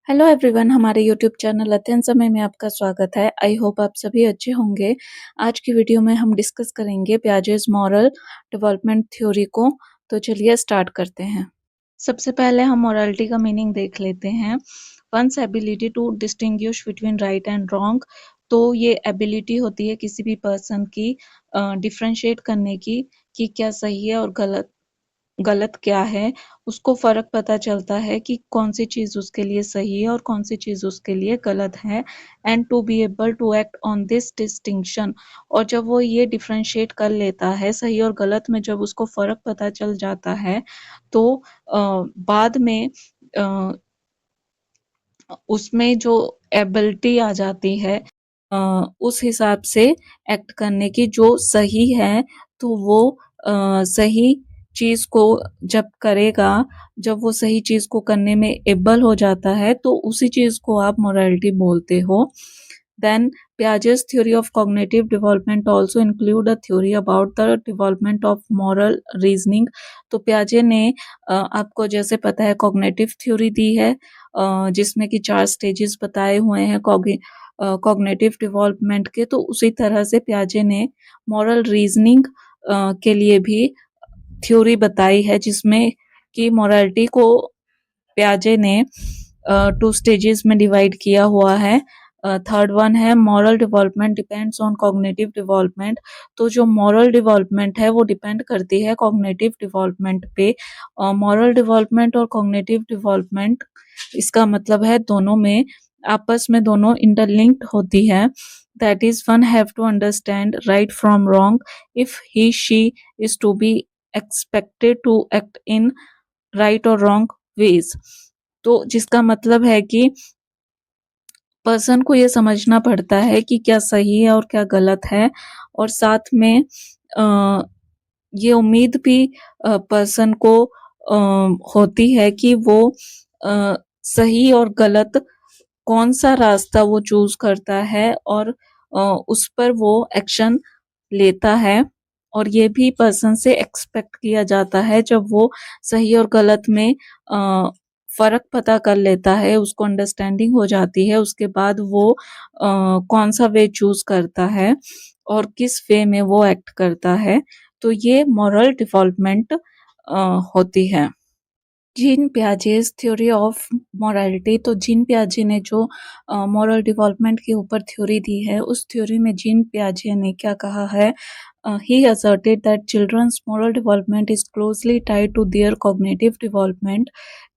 Hello everyone, हमारे YouTube channel अध्ययन समय में आपका स्वागत है। आई होप आप सभी अच्छे होंगे। आज की वीडियो में हम डिस्कस करेंगे पियाजेस मॉरल डेवलपमेंट थ्योरी को। तो चलिए स्टार्ट करते हैं। सबसे पहले हम मॉरलिटी का मीनिंग देख लेते हैं। One's ability to distinguish between right and wrong. तो ये एबिलिटी होती है किसी भी पर्सन की डिफ्रेंशिएट करने की कि क्या सही है और गलत क्या है। उसको फर्क पता चलता है कि कौन सी चीज उसके लिए सही है और कौन सी चीज उसके लिए गलत है। And to be able to act on this distinction. और जब वो ये डिफरेंशिएट कर लेता है सही और गलत में, जब उसको फर्क पता चल जाता है तो बाद में अ, उसमें जो एबिलिटी आ जाती है उस हिसाब से एक्ट करने की जो सही है, तो वो सही चीज को जब करेगा, जब वो सही चीज को करने में एबल हो जाता है तो उसी चीज को आप मोरालिटी बोलते हो। Then Piaget's theory of cognitive development also include a theory about the development of moral reasoning। तो पियाजे ने आपको जैसे पता है कॉग्निटिव थ्योरी दी है जिसमें कि 4 स्टेजेस बताए हुए हैं कॉग्निटिव डेवलपमेंट के। तो उसी तरह से पियाजे ने मॉरल रीजनिंग के लिए भी थ्योरी बताई है, जिसमें कि मोरालिटी को पियाजे ने 2 स्टेजेस में डिवाइड किया हुआ है। थर्ड वन है moral development depends on cognitive development. तो जो मॉरल डेवलपमेंट है वो डिपेंड करती है कॉग्निटिव डेवलपमेंट पे। मॉरल डेवलपमेंट और कॉग्निटिव डेवलपमेंट, इसका मतलब है दोनों में आपस में दोनों इंटरलिंक्ड होती है। That is one have to understand right from wrong if he she is to be expected to act in right और रॉन्ग वेज। तो जिसका मतलब है कि पर्सन को ये समझना पड़ता है कि क्या सही है और क्या गलत है, और साथ में ये उम्मीद भी पर्सन को होती है कि वो सही और गलत कौन सा रास्ता वो चूज करता है और उस पर वो एक्शन लेता है। और ये भी पर्सन से एक्सपेक्ट किया जाता है जब वो सही और गलत में फर्क पता कर लेता है, उसको अंडरस्टैंडिंग हो जाती है, उसके बाद वो कौन सा वे चूज करता है और किस वे में वो एक्ट करता है। तो ये मॉरल डेवलपमेंट होती है। Gene Piaget's theory of morality. तो जीन पियाजे ने जो मॉरल डेवलपमेंट के ऊपर थ्योरी दी है, उस थ्योरी में जीन पियाजे ने क्या कहा है, ही asserted that children's moral development is closely tied to their cognitive development।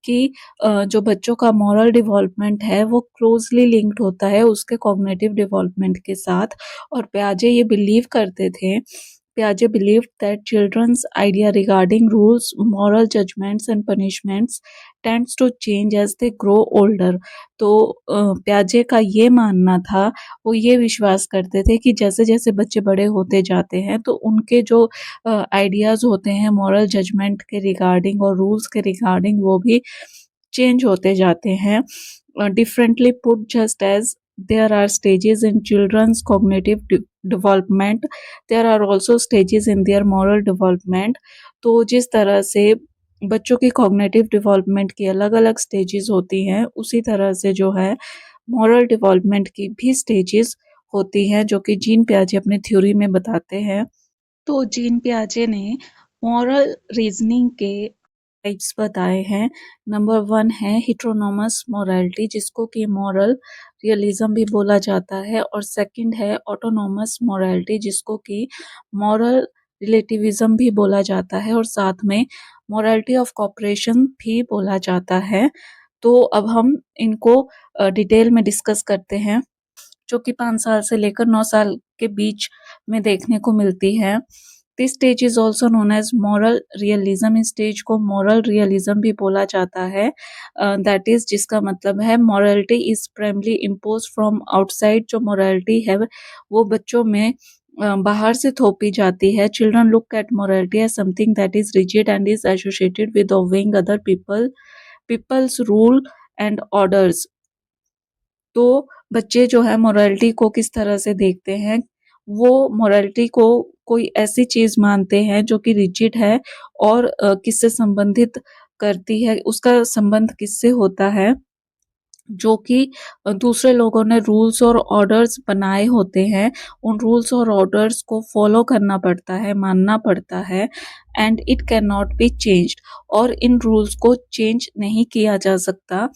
कि जो बच्चों का मॉरल डेवलपमेंट है वो क्लोजली लिंक्ड होता है उसके कॉग्निटिव डेवलपमेंट के साथ। और पियाजे ये बिलीव करते थे, Piaget believed that children's idea regarding rules, moral judgments and punishments tends to change as they grow older। तो प्याजे का ये मानना था, वो ये विश्वास करते थे कि जैसे जैसे बच्चे बड़े होते जाते हैं तो उनके जो आइडियाज होते हैं मॉरल जजमेंट के रिगार्डिंग और रूल्स के रिगार्डिंग वो भी चेंज होते जाते हैं। Differently put, just as there are stages in children's cognitive development, there are also stages in their moral development। तो जिस तरह से बच्चों की कॉग्निटिव डेवलपमेंट की अलग अलग स्टेजेस होती हैं, उसी तरह से जो है मॉरल डेवलपमेंट की भी स्टेजेस होती हैं, जो कि जीन पियाजे अपने थ्योरी में बताते हैं। तो जीन पियाजे ने मॉरल रीजनिंग के टाइप्स बताए हैं। नंबर 1 है हिट्रोनोमस मोरालिटी, जिसको कि मॉरल रियलिज्म भी बोला जाता है। और सेकंड है ऑटोनोमस मोरालिटी, जिसको कि मॉरल रिलेटिविज्म भी बोला जाता है और साथ में मोरालिटी ऑफ कॉपरेशन भी बोला जाता है। तो अब हम इनको डिटेल में डिस्कस करते हैं, जो कि 5 साल से लेकर 9 साल के बीच में देखने को मिलती है। This stage is also known as moral realism. इस स्टेज को मॉरल रियलिज्म भी बोला जाता है। दैट इज, जिसका मतलब है morality is primarily impose from outside. जो मॉरलिटी है वो बच्चों में बाहर से थोपी जाती है। Children look at morality as something that is rigid and is associated with obeying other people's rule and orders. तो बच्चे जो है मोरालिटी को किस तरह से देखते हैं, वो मोरालिटी को कोई ऐसी चीज मानते हैं जो कि रिजिड है और किससे संबंधित करती है, उसका संबंध किससे होता है, जो कि दूसरे लोगों ने रूल्स और ऑर्डर्स बनाए होते हैं, उन रूल्स और ऑर्डर्स को फॉलो करना पड़ता है, मानना पड़ता है and it can not be changed और इन रूल्स को चेंज नहीं किया जा सकता।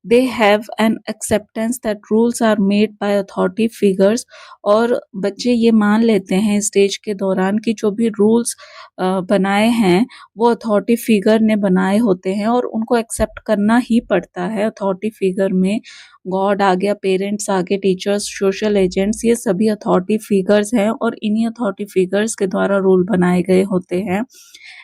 They have an acceptance that rules are made by authority figures और बच्चे ये मान लेते हैं स्टेज के दौरान कि जो भी रूल्स बनाए हैं वो अथॉरिटी फिगर ने बनाए होते हैं और उनको एक्सेप्ट करना ही पड़ता है। अथॉरिटी फिगर में गॉड आ गया, पेरेंट्स आ गए, टीचर्स, सोशल एजेंट्स, ये सभी अथॉरिटी फिगर्स हैं और इन्हीं अथॉरिटी फिगर्स के द्वारा रूल बनाए गए होते हैं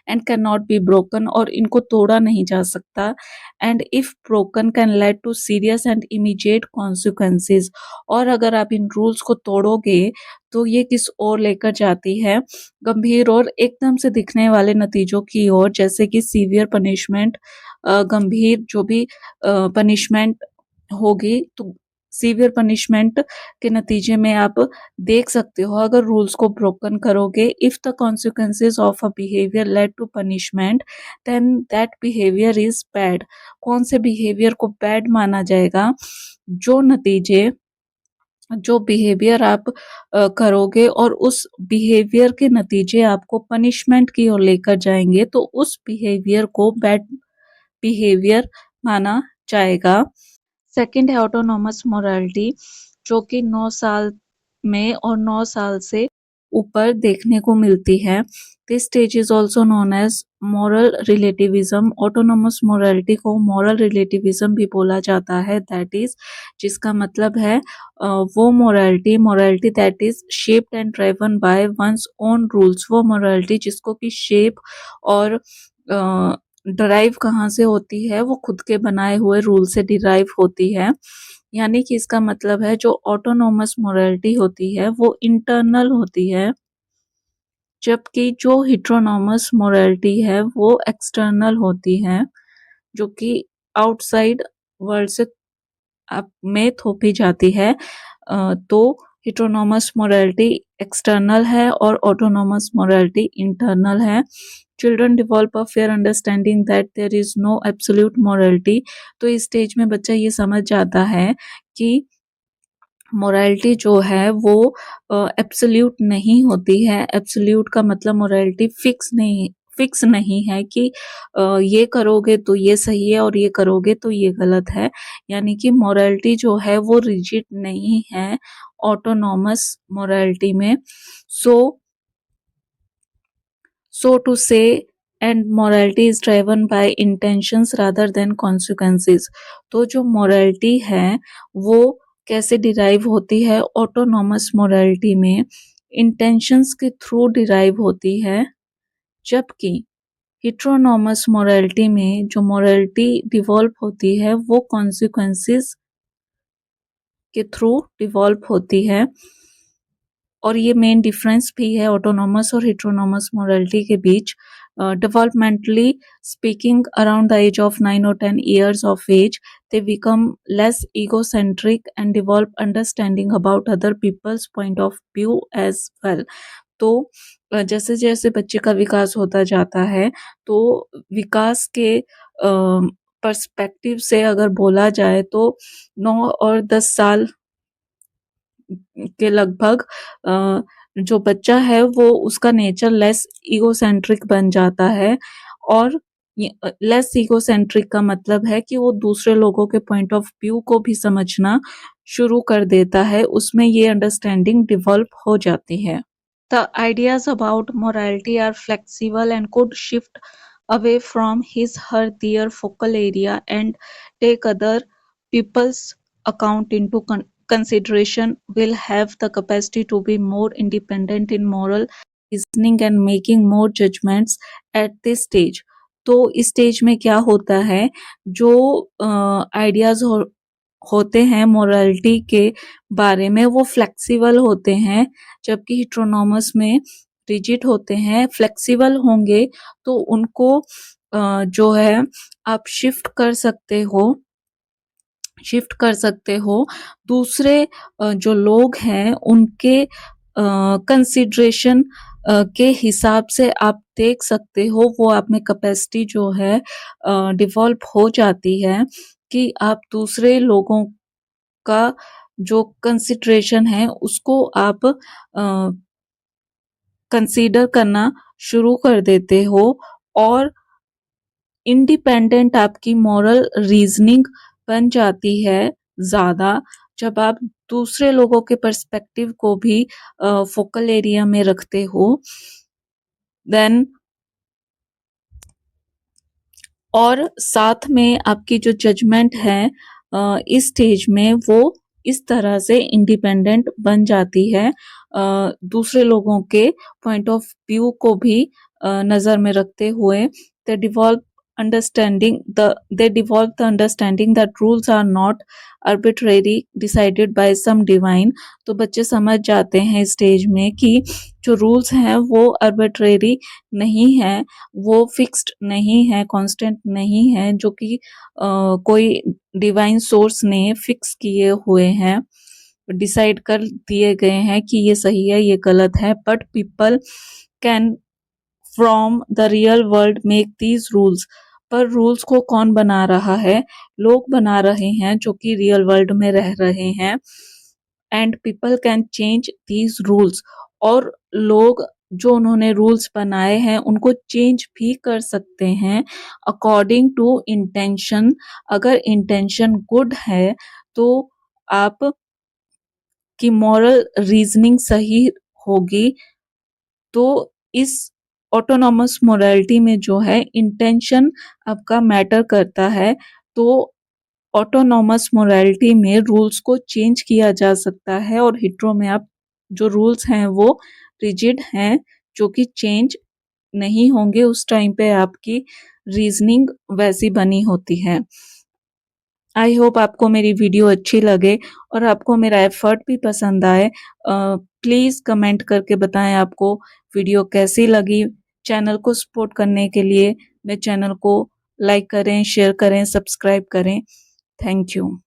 and can not be broken और इनको तोड़ा नहीं जा सकता and if broken can lead to serious and immediate consequences और अगर आप इन रूल्स को तोड़ोगे तो ये किस ओर लेकर जाती है, गंभीर और एकदम से दिखने वाले नतीजों की ओर, जैसे कि सीवियर पनिशमेंट, गंभीर जो भी पनिशमेंट होगी तो सीवियर पनिशमेंट के नतीजे में आप देख सकते हो अगर रूल्स को ब्रोकन करोगे। If the consequences of a behaviour lead to punishment then that behaviour is bad. कौन से बिहेवियर को बैड माना जाएगा? जो बिहेवियर आप करोगे और उस बिहेवियर के नतीजे आपको पनिशमेंट की ओर लेकर जाएंगे तो उस बिहेवियर को बैड बिहेवियर माना जाएगा। सेकंड है ऑटोनॉमस मोरालिटी, जो कि 9 साल में और 9 साल से ऊपर देखने को मिलती है। This stage is also known as moral relativism. Autonomous morality को मॉरल रिलेटिविज्म भी बोला जाता है, दैट इज जिसका मतलब है वो morality that is shaped and driven by one's own rules. वो मोरालिटी जिसको कि शेप और डराइव कहाँ से होती है, वो खुद के बनाए हुए रूल से डिराइव होती है। यानी कि इसका मतलब है जो ऑटोनॉमस मोरालिटी होती है वो इंटरनल होती है, जबकि जो हिट्रोनॉमस मोरालिटी है वो एक्सटर्नल होती है, जो कि आउटसाइड वर्ल्ड से आप में थोपी जाती है। तो हिट्रोनॉमस मोरालिटी एक्सटर्नल है और ऑटोनॉमस मोरालिटी इंटरनल है। Children develop a fair understanding that there is no absolute morality. तो इस स्टेज में बच्चा ये समझ जाता है कि मोरालिटी जो है वो एब्सोल्यूट नहीं होती है। एब्सोल्यूट का मतलब मोरालिटी फिक्स नहीं है कि ये करोगे तो ये सही है और ये करोगे तो ये गलत है। यानी कि मोरालिटी जो है वो रिजिड नहीं है ऑटोनॉमस मोरालिटी में। सो टू से and morality is driven by intentions rather than consequences. तो जो मोरालिटी है वो कैसे डिराइव होती है? ऑटोनॉमस मोरालिटी में इंटेंशंस के थ्रू डिराइव होती है, जबकि हिट्रोनॉमस मोरालिटी में जो मोरालिटी डिवॉल्व होती है वो कॉन्सिक्वेंसेस के थ्रू डिवॉल्व होती है। और ये मेन डिफरेंस भी है ऑटोनॉमस और हिट्रोनॉमस मोरालिटी के बीच। Developmentally speaking, around the age of 9 or 10 years of age, they become less egocentric and develop understanding about other people's point of view as well. तो जैसे जैसे बच्चे का विकास होता जाता है तो विकास के पर्सपेक्टिव से अगर बोला जाए तो 9 और 10 साल के लगभग जो बच्चा है वो उसका नेचर लेस ईगोसेंट्रिक बन जाता है। और लेस ईगोसेंट्रिक का मतलब है कि वो दूसरे लोगों के पॉइंट ऑफ व्यू को भी समझना शुरू कर देता है, उसमें ये अंडरस्टैंडिंग डेवलप हो जाती है। The ideas about morality are flexible and could shift away from his/her/their focal area and take other people's account into consideration. Will have the capacity to be more independent in moral reasoning and making more judgments at this stage. तो इस stage में क्या होता है, जो ideas होते हैं morality के बारे में वो फ्लेक्सिबल होते हैं, जबकि हिट्रोनॉमस में रिजिड होते हैं। फ्लेक्सिबल होंगे तो उनको जो है आप शिफ्ट कर सकते हो दूसरे जो लोग हैं उनके कंसिडरेशन के हिसाब से आप देख सकते हो, वो आप में कैपेसिटी जो है डिवॉल्व हो जाती है। कि आप दूसरे लोगों का जो कंसिडरेशन है उसको आप कंसीडर करना शुरू कर देते हो और इंडिपेंडेंट आपकी मॉरल रीजनिंग बन जाती है ज़्यादा जब आप दूसरे लोगों के पर्सपेक्टिव को भी फोकल एरिया में रखते हो देन और साथ में आपकी जो जजमेंट है इस स्टेज में वो इस तरह से इंडिपेंडेंट बन जाती है दूसरे लोगों के पॉइंट ऑफ व्यू को भी नज़र में रखते हुए दे devolve understanding they develop the understanding that rules are not arbitrary decided by some divine तो बच्चे समझ जाते हैं स्टेज में कि जो रूल्स हैं वो arbitrary नहीं है वो फिक्स्ड नहीं है कांस्टेंट नहीं है जो कि कोई डिवाइन सोर्स ने फिक्स किए हुए हैं डिसाइड कर दिए गए हैं कि ये सही है ये गलत है but people can from the real world make these rules पर रूल्स को कौन बना रहा है लोग बना रहे हैं जो कि रियल वर्ल्ड में रह रहे हैं and people can change these rules और लोग जो उन्होंने रूल्स बनाए हैं उनको चेंज भी कर सकते हैं अकॉर्डिंग टू इंटेंशन अगर इंटेंशन गुड है तो आप की मॉरल रीजनिंग सही होगी तो इस ऑटोनॉमस मोरालिटी में जो है इंटेंशन आपका मैटर करता है तो ऑटोनॉमस मोरालिटी में रूल्स को चेंज किया जा सकता है और हिट्रो में आप जो रूल्स हैं वो रिजिड हैं जो कि चेंज नहीं होंगे उस टाइम पे आपकी रीजनिंग वैसी बनी होती है आई होप आपको मेरी वीडियो अच्छी लगे और आपको मेरा एफर्ट भी पसंद आए प्लीज़ कमेंट करके बताएं आपको वीडियो कैसी लगी चैनल को सपोर्ट करने के लिए मेरे चैनल को लाइक करें शेयर करें सब्सक्राइब करें थैंक यू